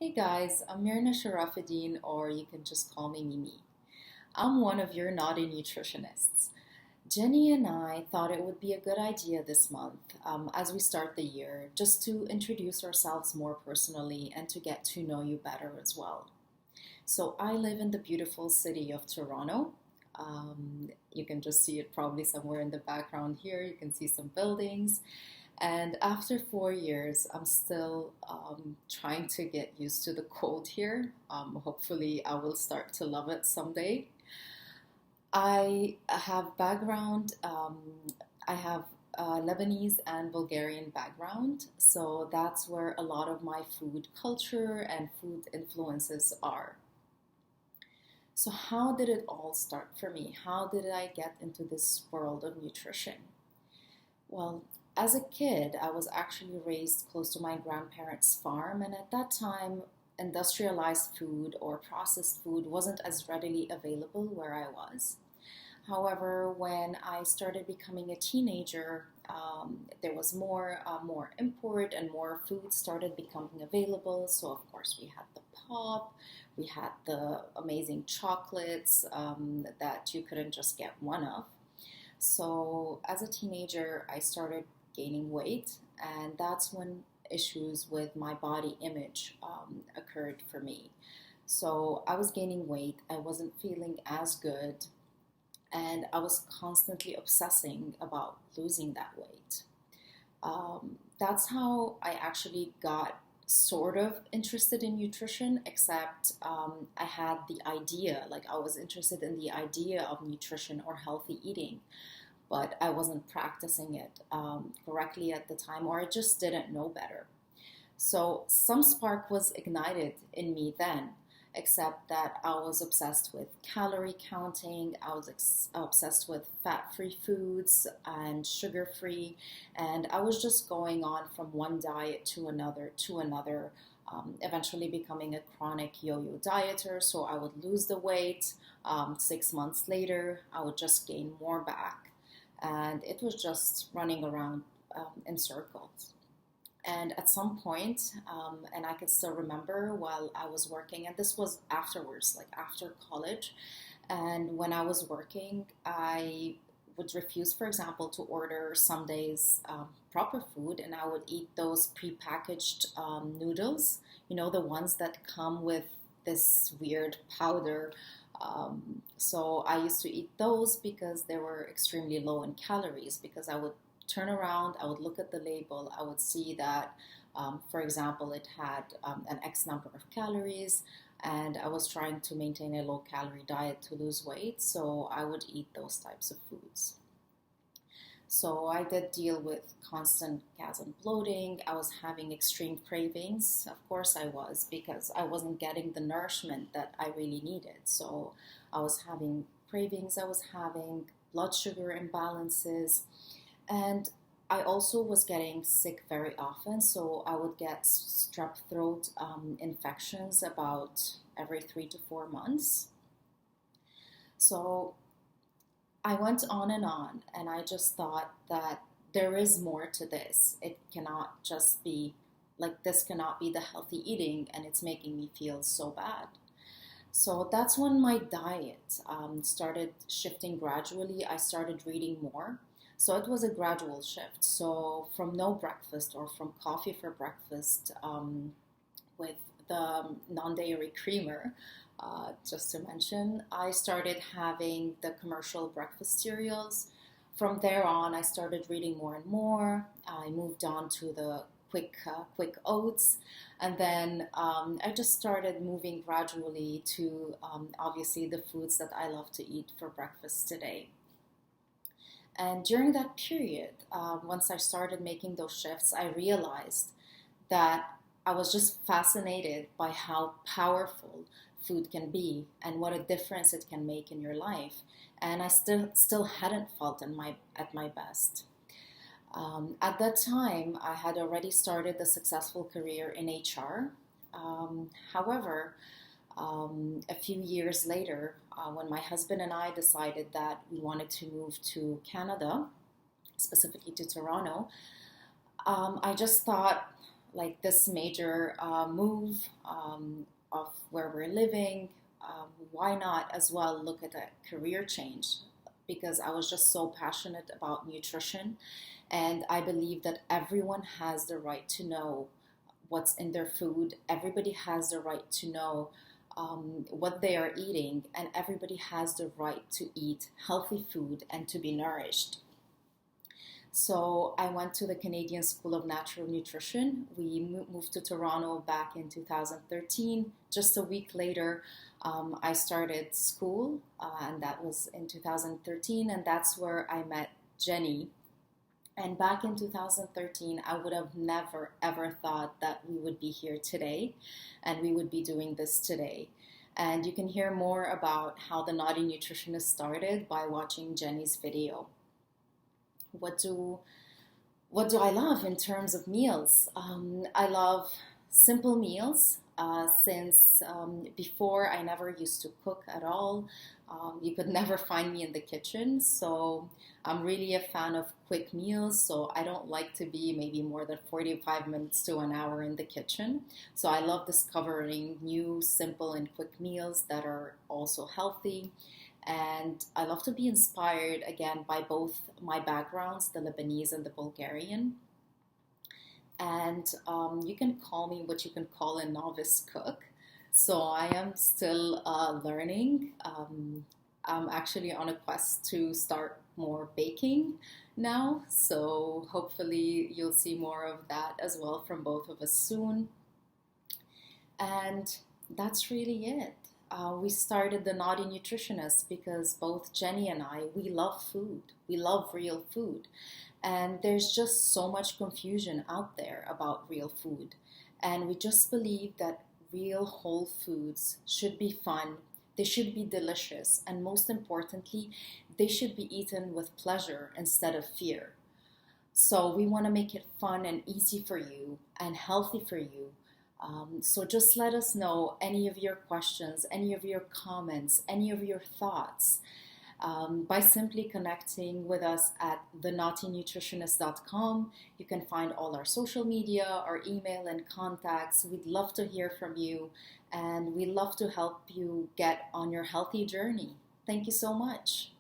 Hey guys, I'm Mirna Sharafeddine, or you can just call me Mimi. I'm one of your naughty nutritionists. Jenny and I thought it would be a good idea this month, as we start the year, just to introduce ourselves more personally and to get to know you better as well. So, I live in the beautiful city of Toronto. You can just see it probably somewhere in the background here. You can see some buildings. And after 4 years, I'm still trying to get used to the cold here. Hopefully, I will start to love it someday. I have background, I have Lebanese and Bulgarian background, so that's where a lot of my food culture and food influences are. So, how did it all start for me? How did I get into this world of nutrition? Well, as a kid, I was actually raised close to my grandparents' farm, and at that time, industrialized food or processed food wasn't as readily available where I was. However, when I started becoming a teenager, there was more import and more food started becoming available. So of course we had the pop, we had the amazing chocolates that you couldn't just get one of. So as a teenager, I started gaining weight, and that's when issues with my body image occurred for me. So I was gaining weight, I wasn't feeling as good, and I was constantly obsessing about losing that weight. That's how I actually got sort of interested in nutrition, except I had the idea, like I was interested in the idea of nutrition or healthy eating, but I wasn't practicing it correctly at the time, or I just didn't know better. So some spark was ignited in me then, except that I was obsessed with calorie counting, I was obsessed with fat free foods and sugar free, and I was just going on from one diet to another. Eventually becoming a chronic yo-yo dieter, so I would lose the weight. 6 months later, I would just gain more back, and it was just running around in circles. And at some point, and I can still remember while I was working, and this was afterwards, like after college, and when I was working, I would refuse, for example, to order some days proper food, and I would eat those prepackaged noodles, the ones that come with this weird powder. So I used to eat those because they were extremely low in calories, because I would turn around, I would look at the label, I would see that, for example, it had an X number of calories, and I was trying to maintain a low calorie diet to lose weight, so I would eat those types of foods. So I did deal with constant gas and bloating. I was having extreme cravings. Of course I was, because I wasn't getting the nourishment that I really needed. So I was having cravings, I was having blood sugar imbalances, and I also was getting sick very often. So I would get strep throat infections about every 3 to 4 months. So I went on, and I just thought that there is more to this. It cannot just be like this, cannot be the healthy eating, and it's making me feel so bad. So that's when my diet started shifting gradually. I started reading more. So it was a gradual shift. So from no breakfast, or from coffee for breakfast with the non dairy creamer, just to mention, I started having the commercial breakfast cereals. From there on, I started reading more and more. I moved on to the quick oats, and then I just started moving gradually to obviously the foods that I love to eat for breakfast today. And during that period, once I started making those shifts, I realized that I was just fascinated by how powerful food can be and what a difference it can make in your life. And I still hadn't felt at my best. At that time, I had already started a successful career in HR. However, a few years later, when my husband and I decided that we wanted to move to Canada, specifically to Toronto, I just thought, like this major move of where we're living, why not as well look at a career change? Because I was just so passionate about nutrition, and I believe that everyone has the right to know what's in their food. Everybody has the right to know what they are eating, and everybody has the right to eat healthy food and to be nourished. So I went to the Canadian School of Natural Nutrition. We moved to Toronto back in 2013. Just a week later, I started school, and that was in 2013, and that's where I met Jenny. And back in 2013, I would have never ever thought that we would be here today and we would be doing this today. And you can hear more about how the Naughty Nutritionist started by watching Jenny's video. What do what do I love in terms of meals? I love simple meals. Since before I never used to cook at all, you could never find me in the kitchen. So I'm really a fan of quick meals. So I don't like to be maybe more than 45 minutes to an hour in the kitchen. So I love discovering new, simple, and quick meals that are also healthy. And I love to be inspired again by both my backgrounds, the Lebanese and the Bulgarian. And you can call me what you can call a novice cook. So I am still learning. I'm actually on a quest to start more baking now. So hopefully you'll see more of that as well from both of us soon. And that's really it. We started the Naughty Nutritionist because both Jenny and I, we love food. We love real food. And there's just so much confusion out there about real food. And we just believe that real whole foods should be fun, they should be delicious, and most importantly, they should be eaten with pleasure instead of fear. So we want to make it fun and easy for you and healthy for you. So just let us know any of your questions, any of your comments, any of your thoughts by simply connecting with us at thenaughtynutritionist.com. You can find all our social media, our email, and contacts. We'd love to hear from you, and we'd love to help you get on your healthy journey. Thank you so much.